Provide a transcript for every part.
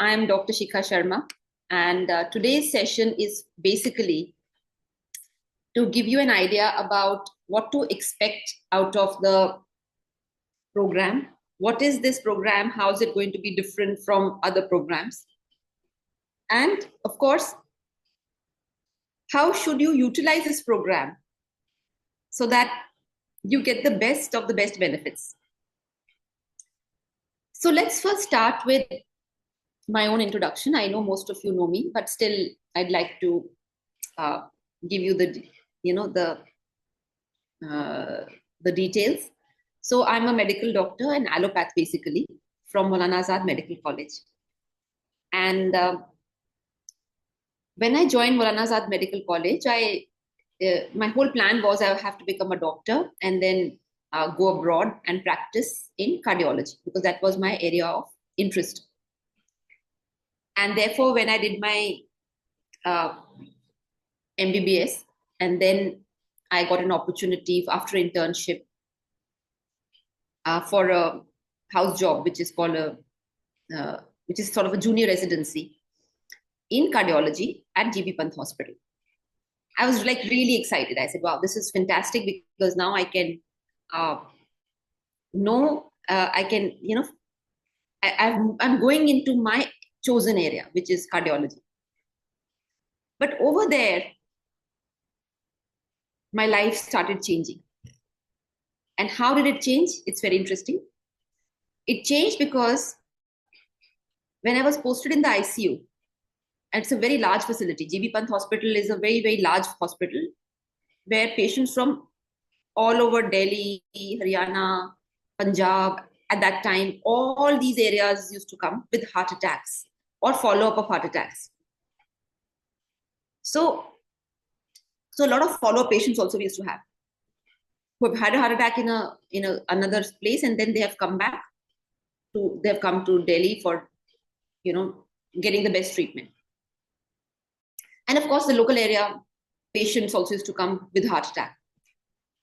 I am Dr. Shikha Sharma, and today's session is basically to give you an idea about what to expect out of the program. What is this program? How is it going to be different from other programs? And of course, how should you utilize this program so that you get the best of the best benefits? So let's first start with my own introduction. I know most of you know me, but still I'd like to give you the details. So I'm a medical doctor and allopath basically from Maulana Azad Medical College. And when I joined Maulana Azad Medical College, my whole plan was I have to become a doctor and then go abroad and practice in cardiology because that was my area of interest. And therefore, when I did my MBBS, and then I got an opportunity after internship for a house job, which is called which is sort of a junior residency in cardiology at GB Pant Hospital. I was like really excited. I said, wow, this is fantastic because now I can I'm going into my chosen area, which is cardiology. But over there, my life started changing. And how did it change? It's very interesting. It changed because when I was posted in the ICU, and it's a very large facility. GB Pant Hospital is a very, very large hospital where patients from all over Delhi, Haryana, Punjab, at that time, all these areas used to come with heart attacks or follow-up of heart attacks. So a lot of follow-up patients also we used to have who have had a heart attack in another place, and then they have come to Delhi for getting the best treatment. And of course, the local area patients also used to come with heart attack.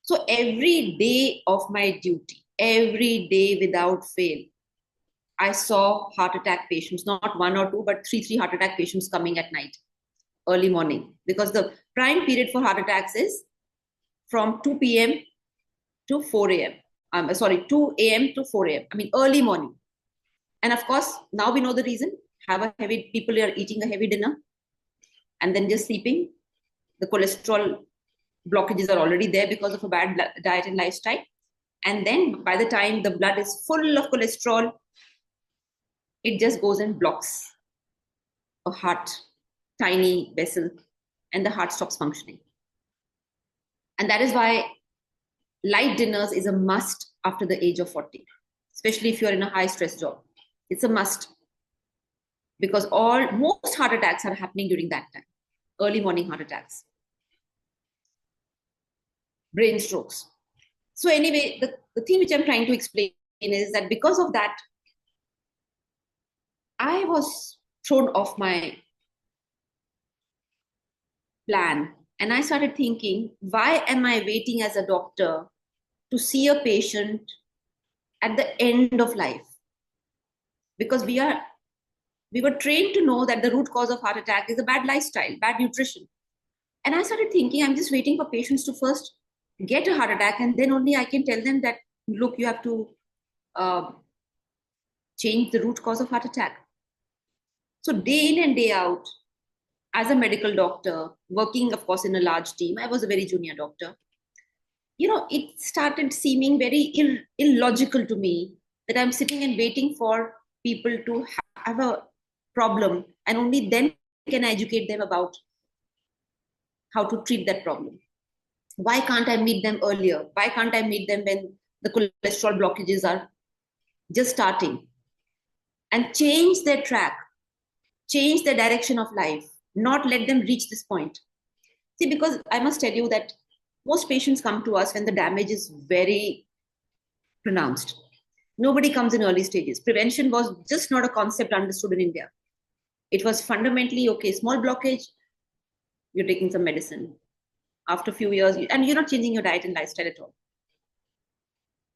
So every day of my duty, every day without fail, I saw heart attack patients, not one or two, but three heart attack patients coming at night, early morning, because the prime period for heart attacks is from 2 p.m. to 4 a.m. 2 a.m. to 4 a.m. I mean, early morning. And of course, now we know the reason. People are eating a heavy dinner and then just sleeping. The cholesterol blockages are already there because of a bad diet and lifestyle. And then by the time the blood is full of cholesterol, it just goes and blocks a heart, tiny vessel, and the heart stops functioning. And that is why light dinners is a must after the age of 40, especially if you're in a high stress job. It's a must because most heart attacks are happening during that time, early morning heart attacks, brain strokes. So anyway, the thing which I'm trying to explain is that because of that, I was thrown off my plan. And I started thinking, why am I waiting as a doctor to see a patient at the end of life? Because we were trained to know that the root cause of heart attack is a bad lifestyle, bad nutrition. And I started thinking, I'm just waiting for patients to first get a heart attack, and then only I can tell them that, look, you have to change the root cause of heart attack. So day in and day out, as a medical doctor, working, of course, in a large team, I was a very junior doctor. It started seeming very illogical to me that I'm sitting and waiting for people to have a problem, and only then can I educate them about how to treat that problem. Why can't I meet them earlier? Why can't I meet them when the cholesterol blockages are just starting? And change their track, change their direction of life, not let them reach this point. See, because I must tell you that most patients come to us when the damage is very pronounced. Nobody comes in early stages. Prevention was just not a concept understood in India. It was fundamentally, okay, small blockage, you're taking some medicine. After a few years, and you're not changing your diet and lifestyle at all.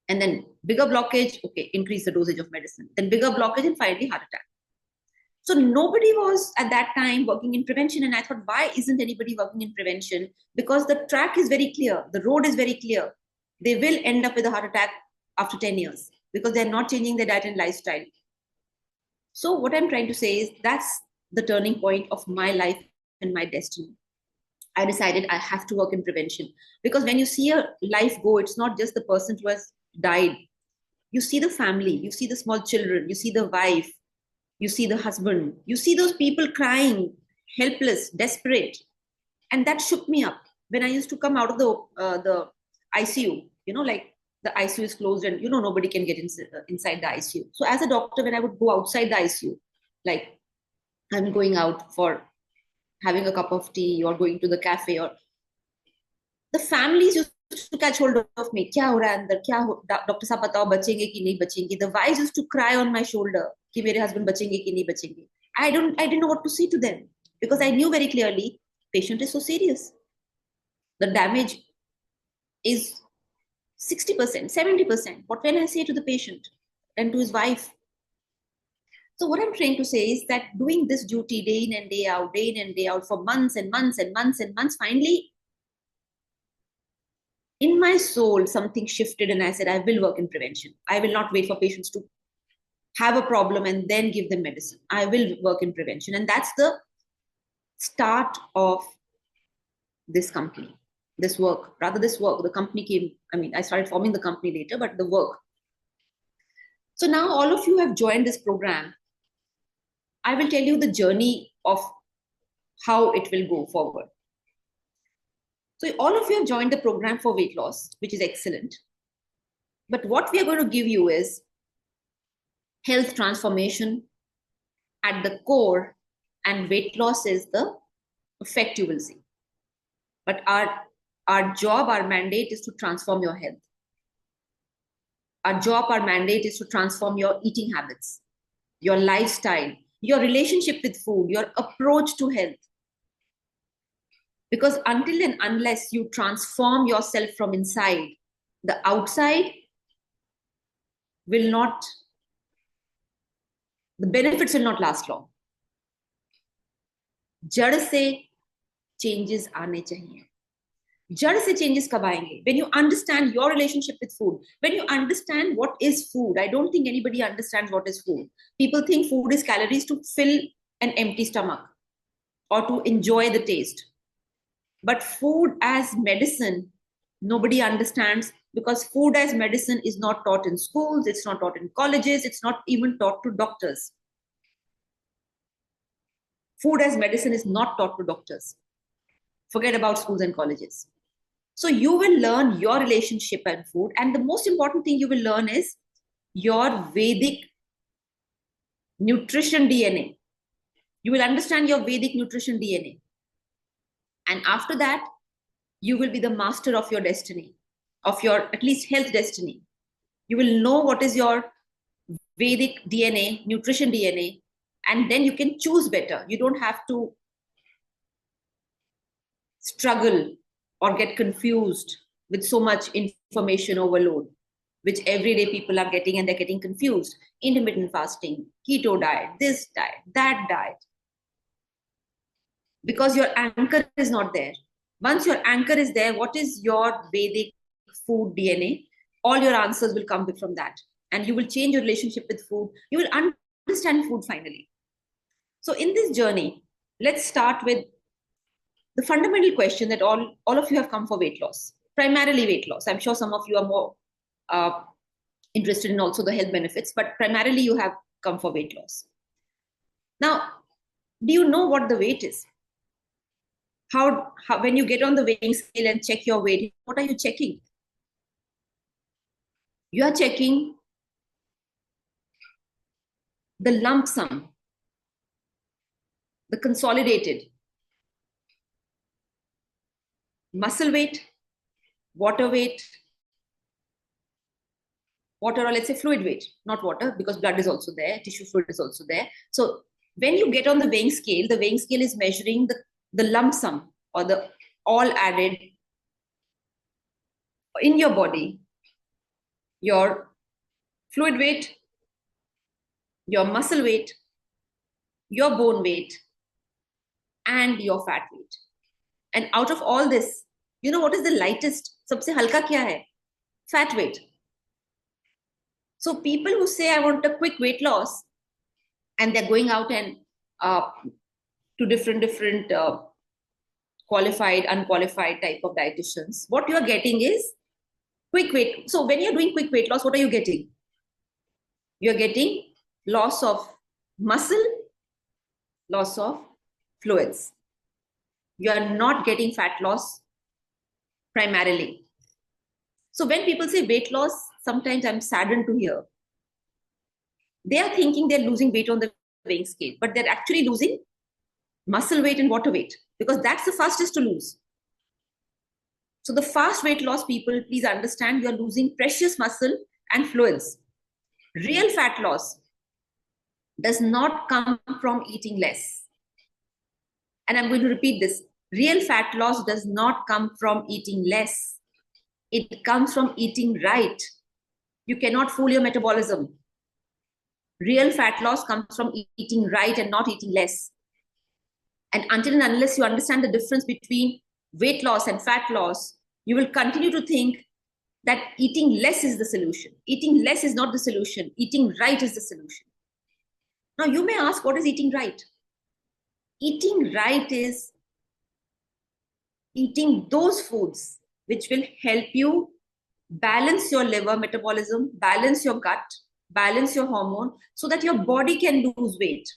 And then bigger blockage, okay, increase the dosage of medicine. Then bigger blockage and finally heart attack. So nobody was at that time working in prevention. And I thought, why isn't anybody working in prevention? Because the track is very clear. The road is very clear. They will end up with a heart attack after 10 years because they're not changing their diet and lifestyle. So what I'm trying to say is that's the turning point of my life and my destiny. I decided I have to work in prevention because when you see a life go, it's not just the person who has died. You see the family, you see the small children, you see the wife, you see the husband, you see those people crying, helpless, desperate. And that shook me up. When I used to come out of the ICU, like the ICU is closed and, nobody can get inside the ICU. So as a doctor, when I would go outside the ICU, like I'm going out for having a cup of tea or going to the cafe, or the families used to catch hold of me. Kya ho raha hai andar? Kya ho, doctor साहब बताओ बचेंगे कि नहीं बचेंगे? The wives used to cry on my shoulder कि मेरे husband बचेंगे कि नहीं बचेंगे. I didn't know what to say to them because I knew very clearly patient is so serious. The damage is 60%, 70%. What can I say to the patient and to his wife? So what I'm trying to say is that doing this duty day in and day out, day in and day out for months and months and months and months, finally, in my soul, something shifted and I said, I will work in prevention. I will not wait for patients to have a problem and then give them medicine. I will work in prevention. And that's the start of this company, this work. The company came, I started forming the company later, but the work. So now all of you have joined this program. I will tell you the journey of how it will go forward. So all of you have joined the program for weight loss, which is excellent. But what we are going to give you is health transformation at the core, and weight loss is the effect you will see. But our job, our mandate is to transform your health. Our job, our mandate is to transform your eating habits, your lifestyle, your relationship with food, your approach to health. Because until and unless you transform yourself from inside, the outside will not, the benefits will not last long. जड़ से changes आने चाहिए. जड़ से changes कब आएंगे? When you understand your relationship with food, when you understand what is food. I don't think anybody understands what is food. People think food is calories to fill an empty stomach or to enjoy the taste. But food as medicine, nobody understands, because food as medicine is not taught in schools, it's not taught in colleges, it's not even taught to doctors. Food as medicine is not taught to doctors. Forget about schools and colleges. So you will learn your relationship and food. And the most important thing you will learn is your Vedic nutrition DNA. You will understand your Vedic nutrition DNA. And after that, you will be the master of your destiny, of your at least health destiny. You will know what is your Vedic DNA, nutrition DNA, and then you can choose better. You don't have to struggle or get confused with so much information overload, which everyday people are getting, and they're getting confused. Intermittent fasting, keto diet, this diet, that diet. Because your anchor is not there. Once your anchor is there, what is your Vedic food DNA? All your answers will come from that. And you will change your relationship with food. You will understand food finally. So in this journey, let's start with the fundamental question that all of you have come for weight loss, primarily weight loss. I'm sure some of you are more interested in also the health benefits, but primarily you have come for weight loss. Now, do you know what the weight is? How when you get on the weighing scale and check your weight, what are you checking? You are checking the lump sum, the consolidated muscle weight, water weight, water, or let's say fluid weight, not water, because blood is also there, tissue fluid is also there. So when you get on the weighing scale is measuring the lump sum, or the all added in your body, your fluid weight, your muscle weight, your bone weight, and your fat weight. And out of all this, you know what is the lightest? सबसे हल्का क्या है? Fat weight. So people who say I want a quick weight loss, and they're going out and to different qualified, unqualified type of dietitians, what you are getting is quick weight. So when you're doing quick weight loss, what are you getting? You're getting loss of muscle, loss of fluids. You are not getting fat loss primarily. So when people say weight loss, sometimes I'm saddened to hear. They are thinking they're losing weight on the weighing scale, but they're actually losing muscle weight and water weight, because that's the fastest to lose. So the fast weight loss people, please understand, you're losing precious muscle and fluids. Real fat loss does not come from eating less. And I'm going to repeat this. Real fat loss does not come from eating less. It comes from eating right. You cannot fool your metabolism. Real fat loss comes from eating right and not eating less. And until and unless you understand the difference between weight loss and fat loss, you will continue to think that eating less is the solution. Eating less is not the solution. Eating right is the solution. Now, you may ask, what is eating right? Eating right is eating those foods which will help you balance your liver metabolism, balance your gut, balance your hormone, so that your body can lose weight.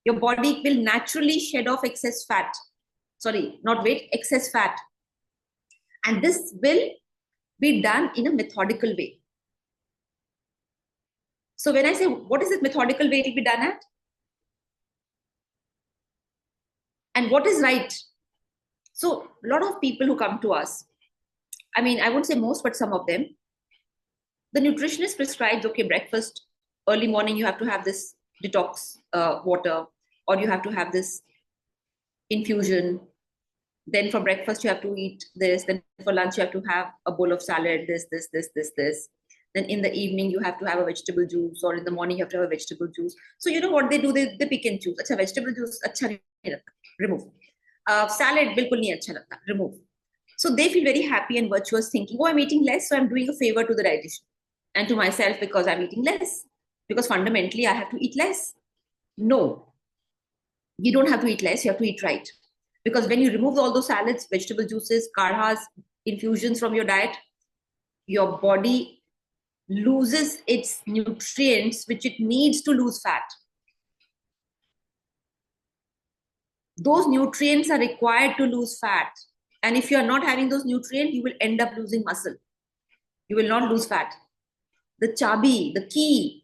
Your body will naturally shed off excess fat. Sorry, not weight, excess fat. And this will be done in a methodical way. So when I say, what is this methodical way it will be done at? And what is right? So a lot of people who come to us, I mean, I won't say most, but some of them, the nutritionist prescribes, okay, breakfast, early morning, you have to have this detox water, or you have to have this infusion. Then for breakfast, you have to eat this. Then for lunch, you have to have a bowl of salad, this. Then in the evening, you have to have a vegetable juice, or in the morning, you have to have a vegetable juice. So you know what they do? They pick and choose. Achha, vegetable juice, अच्छा नहीं लगता, remove. Salad, बिल्कुल नहीं अच्छा लगता, remove. So they feel very happy and virtuous, thinking, oh, I'm eating less, so I'm doing a favor to the dietitian and to myself because I'm eating less. Because fundamentally, I have to eat less. No, you don't have to eat less, you have to eat right. Because when you remove all those salads, vegetable juices, kadhas, infusions from your diet, your body loses its nutrients which it needs to lose fat. Those nutrients are required to lose fat. And if you are not having those nutrients, you will end up losing muscle. You will not lose fat. The chabi, the key,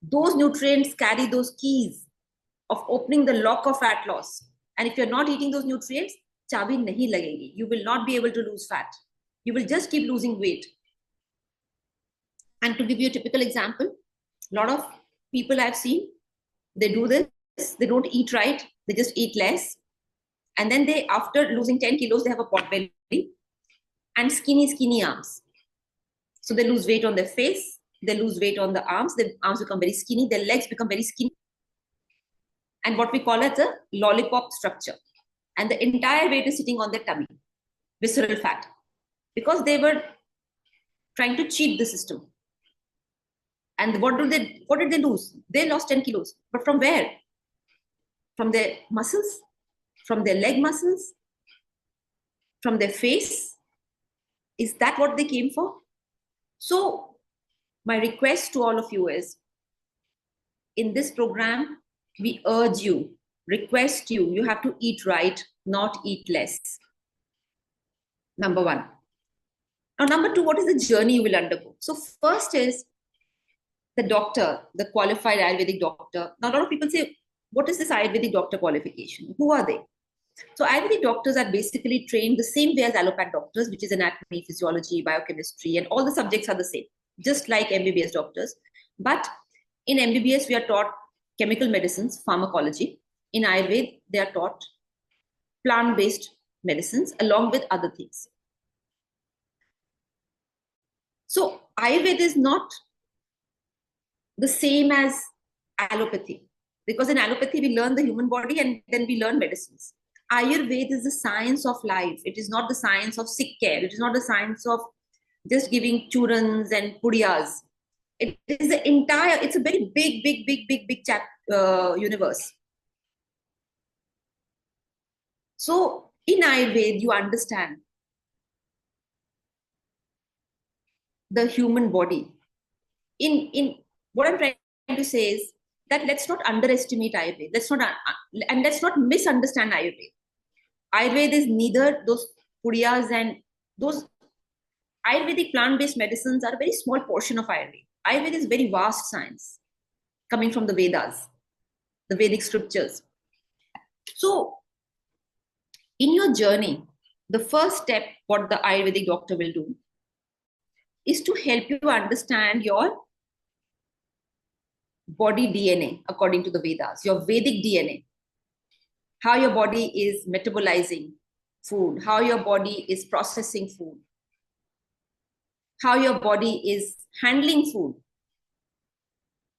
those nutrients carry those keys of opening the lock of fat loss. And if you're not eating those nutrients, chabi nahi lagegi. You will not be able to lose fat. You will just keep losing weight. And to give you a typical example, a lot of people I've seen, they do this, they don't eat right, they just eat less. And then they, after losing 10 kilos, they have a pot belly and skinny arms. So they lose weight on their face, they lose weight on the arms become very skinny, their legs become very skinny. And what we call as a lollipop structure. And the entire weight is sitting on their tummy, visceral fat, because they were trying to cheat the system. And what did they lose? They lost 10 kilos. But from where? From their muscles, from their leg muscles, from their face. Is that what they came for? So my request to all of you is, in this program, we urge you, request you, you have to eat right, not eat less. Number one. Now, number two, what is the journey you will undergo? So first is the doctor, the qualified Ayurvedic doctor. Now, a lot of people say, what is this Ayurvedic doctor qualification? Who are they? So Ayurvedic doctors are basically trained the same way as allopath doctors, which is anatomy, physiology, biochemistry, and all the subjects are the same, just like MBBS doctors. But in MBBS, we are taught chemical medicines, pharmacology. In Ayurveda, they are taught plant-based medicines along with other things. So Ayurveda is not the same as allopathy. Because in allopathy, we learn the human body and then we learn medicines. Ayurveda is the science of life. It is not the science of sick care. It is not the science of just giving churans and pudiyas. It is the entire, it's a very big universe. So in Ayurveda, you understand the human body. In what I'm trying to say is that let's not underestimate Ayurveda. Let's not misunderstand Ayurveda. Ayurveda is neither those pudiyas and those Ayurvedic plant-based medicines are a very small portion of Ayurveda. Ayurveda is very vast science coming from the Vedas, the Vedic scriptures. So in your journey, the first step, what the Ayurvedic doctor will do is to help you understand your body DNA according to the Vedas, your Vedic DNA, how your body is metabolizing food, how your body is processing food, how your body is handling food.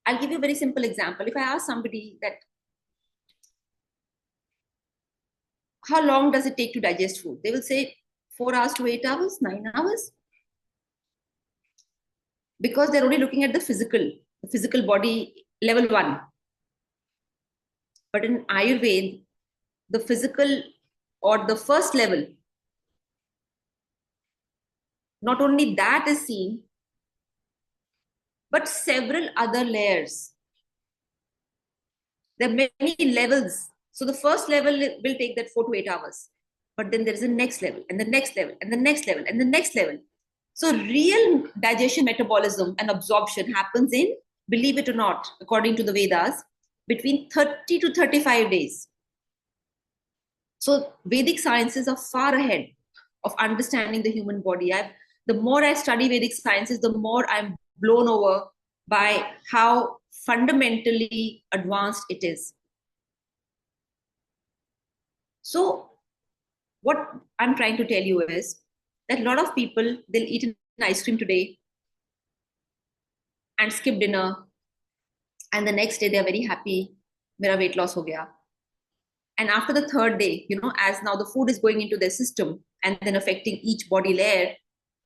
I'll give you a very simple example. If I ask somebody that, how long does it take to digest food? They will say 4 hours to 8 hours, 9 hours. Because they're only looking at the physical body, level 1. But in Ayurveda, the physical or the first level, not only that is seen, but several other layers. There are many levels. So the first level will take that 4 to 8 hours. But then there is a next level, and the next level, and the next level, and the next level. So real digestion, metabolism, and absorption happens in, believe it or not, according to the Vedas, between 30 to 35 days. So Vedic sciences are far ahead of understanding the human body. The more I study Vedic sciences, the more I'm blown over by how fundamentally advanced it is. So what I'm trying to tell you is that a lot of people, they'll eat an ice cream today and skip dinner, and the next day they're very happy, mera weight loss ho gaya. And after the third day, as now the food is going into their system and then affecting each body layer,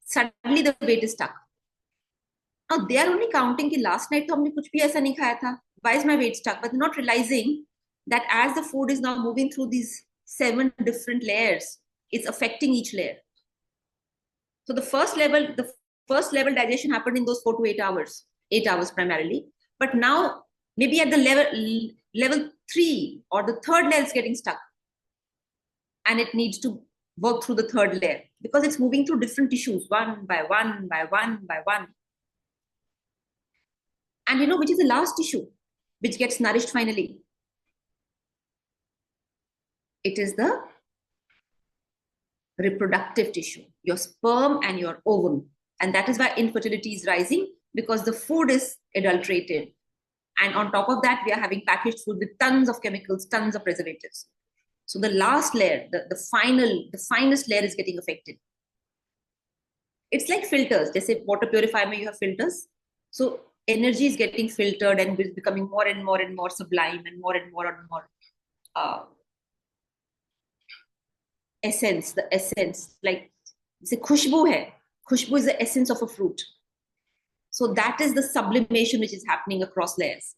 suddenly the weight is stuck. Now they are only counting ki last night to humne kuch bhi aisa nahi khaya tha. Why is my weight stuck? But they're not realizing that as the food is now moving through these 7 different layers, it's affecting each layer. So the first level digestion happened in those 4 to 8 hours, 8 hours primarily. But now maybe at the level 3 or the third layer is getting stuck, and it needs to work through the third layer because it's moving through different tissues, one by one by one by one. And which is the last tissue which gets nourished finally? It is the reproductive tissue, your sperm and your ovum. And that is why infertility is rising, because the food is adulterated. And on top of that, we are having packaged food with tons of chemicals, tons of preservatives. So the last layer, the finest layer is getting affected. It's like filters. They say water purifier, you have filters. So energy is getting filtered and is becoming more and more and more sublime and more essence, the essence, like say khushbu hai. Khushbu is the essence of a fruit. So that is the sublimation which is happening across layers.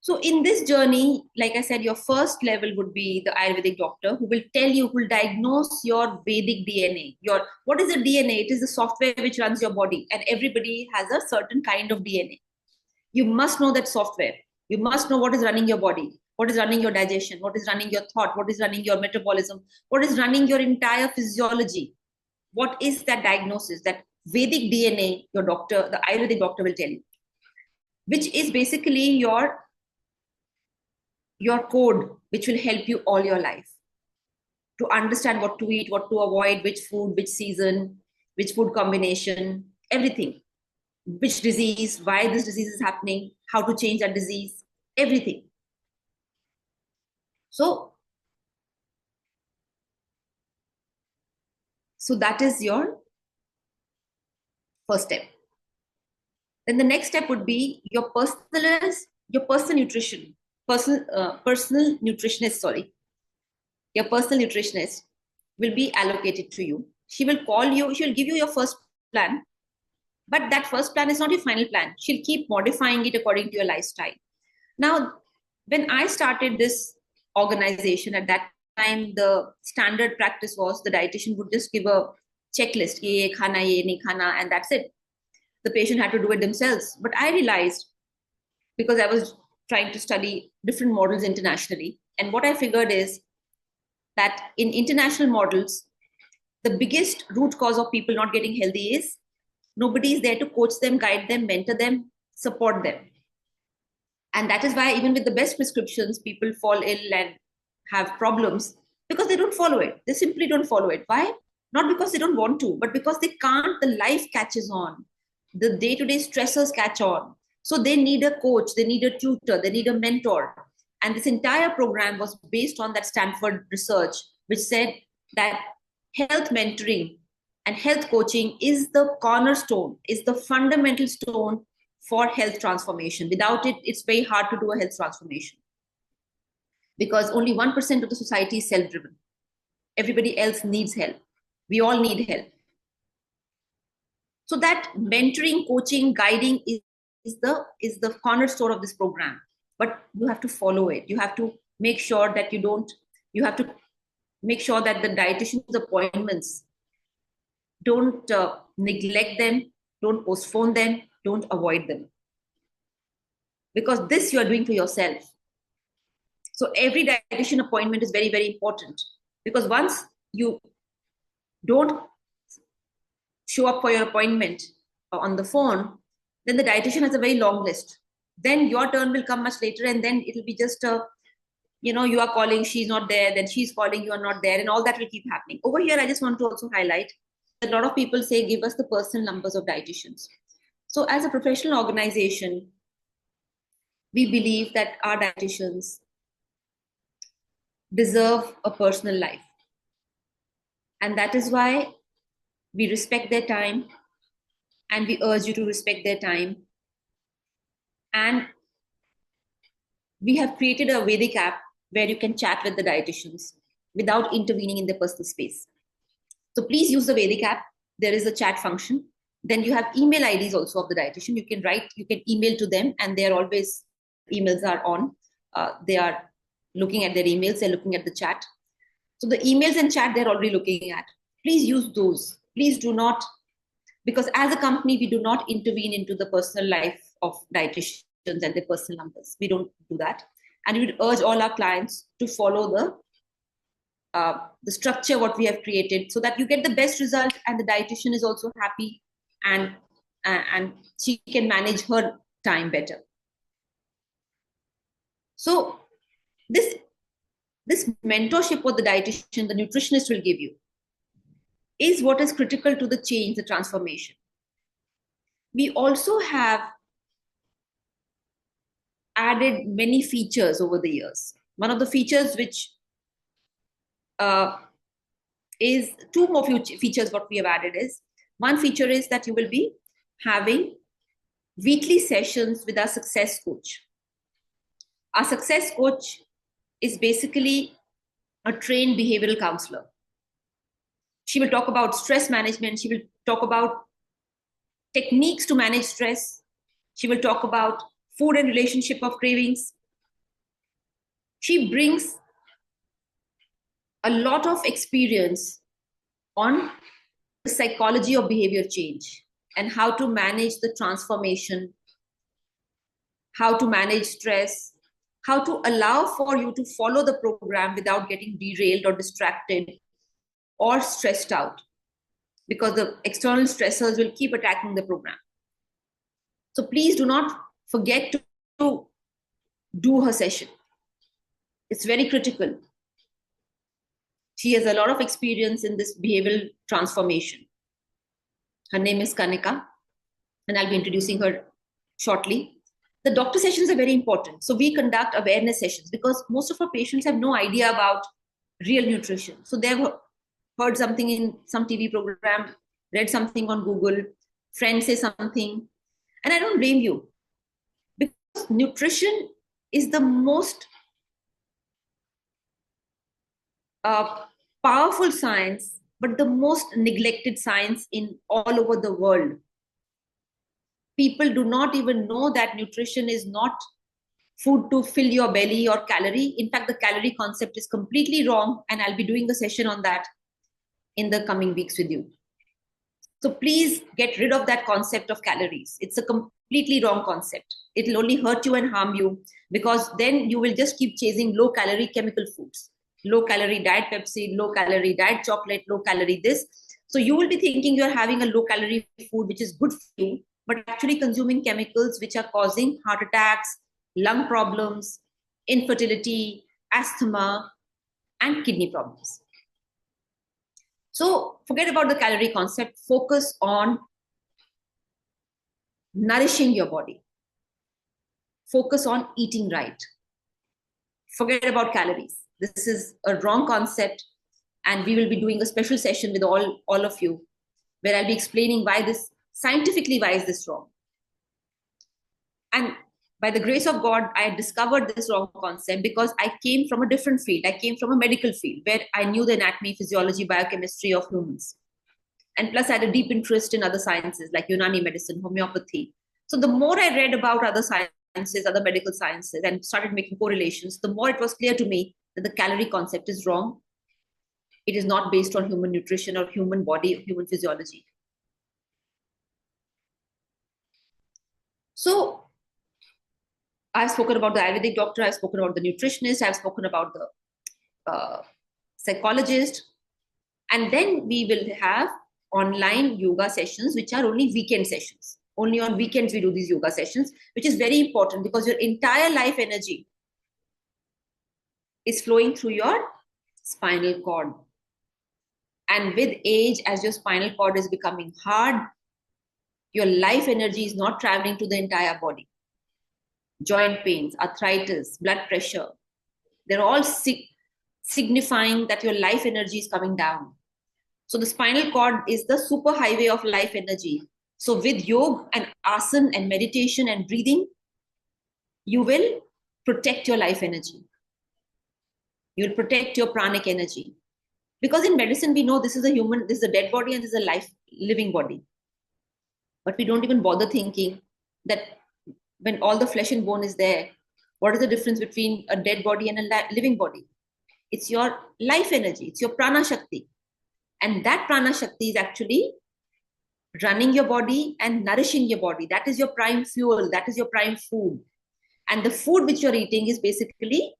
So in this journey, like I said, your first level would be the Ayurvedic doctor who will tell you, who will diagnose your Vedic DNA. What is the DNA? It is the software which runs your body, and everybody has a certain kind of DNA. You must know that software. You must know what is running your body, what is running your digestion, what is running your thought, what is running your metabolism, what is running your entire physiology. What is that diagnosis? That Vedic DNA, your doctor, the Ayurvedic doctor will tell you, which is basically your code, which will help you all your life to understand what to eat, what to avoid, which food, which season, which food combination, everything. Which disease, why this disease is happening, how to change that disease, everything. So that is your first step. Then the next step would be your personal nutrition, personal nutritionist, sorry. Your personal nutritionist will be allocated to you. She will call you, she will give you your first plan, but that first plan is not your final plan. She'll keep modifying it according to your lifestyle. Now, when I started this organization, at that time, the standard practice was the dietitian would just give a checklist, ye khana, ye nahi khana, and that's it. The patient had to do it themselves. But I realized, because I was trying to study different models internationally, and what I figured is that in international models, the biggest root cause of people not getting healthy is nobody is there to coach them, guide them, mentor them, support them. And that is why even with the best prescriptions, people fall ill and have problems because they don't follow it. They simply don't follow it. Why? Not because they don't want to, but because they can't. The life catches on. The day-to-day stressors catch on. So they need a coach, they need a tutor, they need a mentor. And this entire program was based on that Stanford research, which said that health mentoring and health coaching is the cornerstone, is the fundamental stone for health transformation. Without it, it's very hard to do a health transformation because only 1% of the society is self-driven. Everybody else needs help. We all need help. So that mentoring, coaching, guiding is the cornerstone of this program. But you have to follow it. You have to make sure that you have to make sure that the dietitian's appointments, don't neglect them, don't postpone them, don't avoid them. Because this you are doing for yourself. So every dietitian appointment is very, very important. Because once you don't show up for your appointment on the phone, then the dietitian has a very long list. Then your turn will come much later, and then it'll be just you are calling, she's not there, then she's calling, you are not there, and all that will keep happening. Over here, I just want to also highlight that a lot of people say, give us the personal numbers of dietitians. So as a professional organization, we believe that our dietitians deserve a personal life. And that is why we respect their time, and we urge you to respect their time. And we have created a Vedique app where you can chat with the dietitians without intervening in their personal space. So please use the Vedique app. There is a chat function. Then you have email IDs also of the dietitian. You can email to them, and they're always, emails are on. They are looking at their emails, they're looking at the chat. So the emails and chat they're already looking at. Please use those. Please do not, because as a company, we do not intervene into the personal life of dietitians and their personal numbers. We don't do that. And we would urge all our clients to follow the structure what we have created, so that you get the best result and the dietitian is also happy, and she can manage her time better. So this mentorship what the dietitian, the nutritionist will give you is what is critical to the change, the transformation. We also have added many features over the years. One of the features which is two more features what we have added is, one feature is that you will be having weekly sessions with our success coach. Our success coach is basically a trained behavioral counselor. She will talk about stress management. She will talk about techniques to manage stress. She will talk about food and relationship of cravings. She brings a lot of experience on the psychology of behavior change and how to manage the transformation, how to manage stress, how to allow for you to follow the program without getting derailed or distracted or stressed out, because the external stressors will keep attacking the program. So please do not forget to do her session. It's very critical. She has a lot of experience in this behavioral transformation. Her name is Kanika, and I'll be introducing her shortly. The doctor sessions are very important. So we conduct awareness sessions because most of our patients have no idea about real nutrition. So they've heard something in some TV program, read something on Google, friends say something, And I don't blame you, because nutrition is the most powerful science, but the most neglected science in all over the world. People do not even know that nutrition is not food to fill your belly or calorie. In fact, the calorie concept is completely wrong, and I'll be doing a session on that in the coming weeks with you. So please get rid of that concept of calories. It's a completely wrong concept. It'll only hurt you and harm you, because then you will just keep chasing low calorie chemical foods, low calorie diet Pepsi, low calorie diet chocolate, low calorie this. So you will be thinking you're having a low calorie food, which is good for you, but actually consuming chemicals which are causing heart attacks, lung problems, infertility, asthma, and kidney problems. So forget about the calorie concept. Focus on nourishing your body. Focus on eating right. Forget about calories. This is a wrong concept, and we will be doing a special session with all of you, where I'll be explaining why this, scientifically, why is this wrong. And by the grace of God, I discovered this wrong concept because I came from a different field. I came from a medical field where I knew the anatomy, physiology, biochemistry of humans. And plus, I had a deep interest in other sciences like Unani medicine, homeopathy. So the more I read about other sciences, other medical sciences, and started making correlations, the more it was clear to me that the calorie concept is wrong. It is not based on human nutrition or human body or human physiology. So I've spoken about the Ayurvedic doctor, I've spoken about the nutritionist, I've spoken about the psychologist. And then we will have online yoga sessions, which are only weekend sessions. Only on weekends we do these yoga sessions, which is very important because your entire life energy is flowing through your spinal cord. And with age, as your spinal cord is becoming hard, your life energy is not traveling to the entire body. Joint pains, arthritis, blood pressure, they're all signifying that your life energy is coming down. So the spinal cord is the super highway of life energy. So with yoga and asana and meditation and breathing, you will protect your life energy. You will protect your pranic energy. Because in medicine, we know this is a human, this is a dead body and this is a life, living body. But we don't even bother thinking that when all the flesh and bone is there, what is the difference between a dead body and a living body? It's your life energy, it's your prana shakti. And that prana shakti is actually running your body and nourishing your body. That is your prime fuel, that is your prime food. And the food which you're eating is basically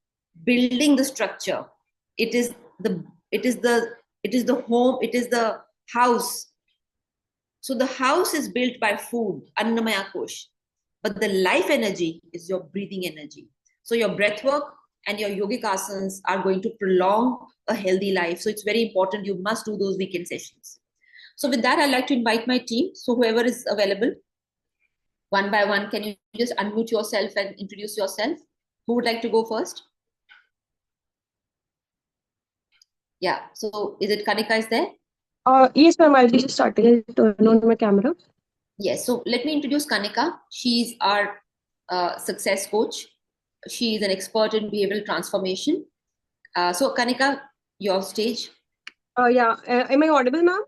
building the structure. It is the home, it is the house. So the house is built by food, Annamaya Kosh. But the life energy is your breathing energy. So your breath work and your yogic asanas are going to prolong a healthy life. So it's very important. You must do those weekend sessions. So with that, I'd like to invite my team. So whoever is available, one by one, can you just unmute yourself and introduce yourself? Who would like to go first? Yeah. So is it Kanika is there? Yes, ma'am. I'll be just starting to turn on my camera. Yes. So let me introduce Kanika. She's our success coach. She is an expert in behavioral transformation. So Kanika, your stage. Yeah. Am I audible, ma'am?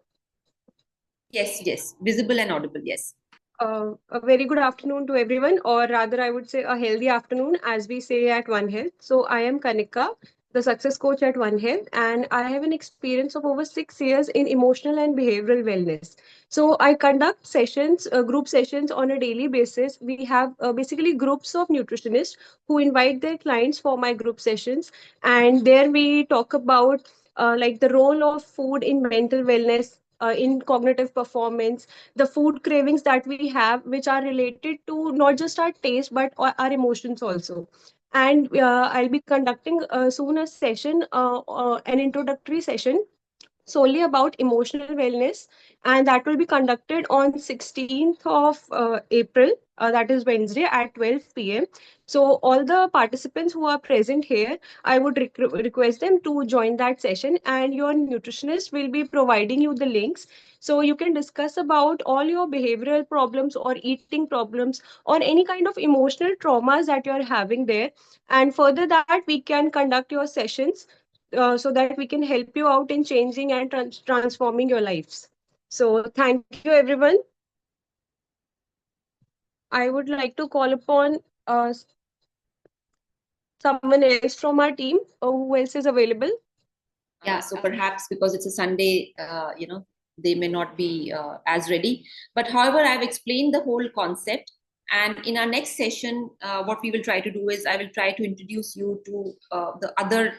Yes. Visible and audible. Yes. A very good afternoon to everyone, or rather, I would say a healthy afternoon, as we say at OneHealth. So, I am Kanika, the success coach at OneHealth, and I have an experience of over 6 years in emotional and behavioral wellness. So, I conduct sessions, group sessions on a daily basis. We have basically groups of nutritionists who invite their clients for my group sessions, and there we talk about like the role of food in mental wellness, in cognitive performance, the food cravings that we have, which are related to not just our taste but our emotions also. And I'll be conducting soon a session, an introductory session solely about emotional wellness, and that will be conducted on 16th of April that is Wednesday at 12 p.m. So all the participants who are present here, I would request them to join that session, and your nutritionist will be providing you the links, so you can discuss about all your behavioral problems or eating problems or any kind of emotional traumas that you're having there. And further that, we can conduct your sessions so that we can help you out in changing and transforming your lives. So thank you, everyone. I would like to call upon someone else from our team. Who else is available? Yeah, so perhaps because it's a Sunday, they may not be as ready. But however, I've explained the whole concept. And in our next session, what we will try to do is I will try to introduce you to the other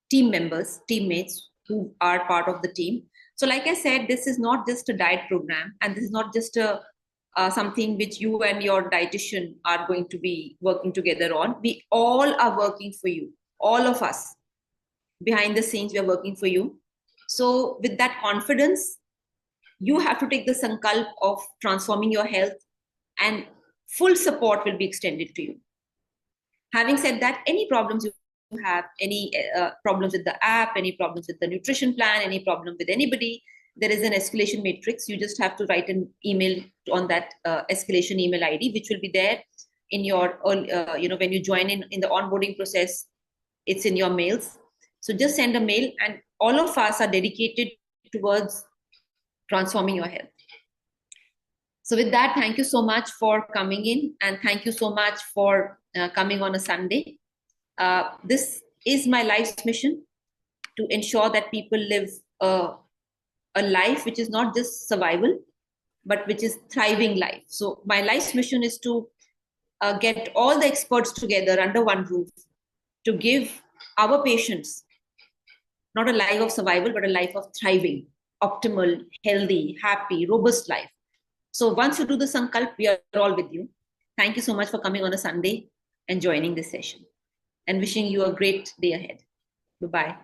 team members, teammates who are part of the team. So like I said, this is not just a diet program, and this is not just a something which you and your dietitian are going to be working together on. We all are working for you, all of us. Behind the scenes, we are working for you. So with that confidence, you have to take the sankalp of transforming your health, and full support will be extended to you. Having said that, any problems you have, any problems with the app, any problems with the nutrition plan, any problem with anybody, there is an escalation matrix. You just have to write an email on that escalation email ID, which will be there in your, when you join in the onboarding process, it's in your mails. So just send a mail, and all of us are dedicated towards transforming your health. So with that, thank you so much for coming in, and thank you so much for coming on a Sunday. This is my life's mission, to ensure that people live a life which is not just survival, but which is thriving life. So my life's mission is to get all the experts together under one roof to give our patients not a life of survival, but a life of thriving, optimal, healthy, happy, robust life. So once you do the sankalp, we are all with you. Thank you so much for coming on a Sunday and joining this session, and wishing you a great day ahead. Bye-bye.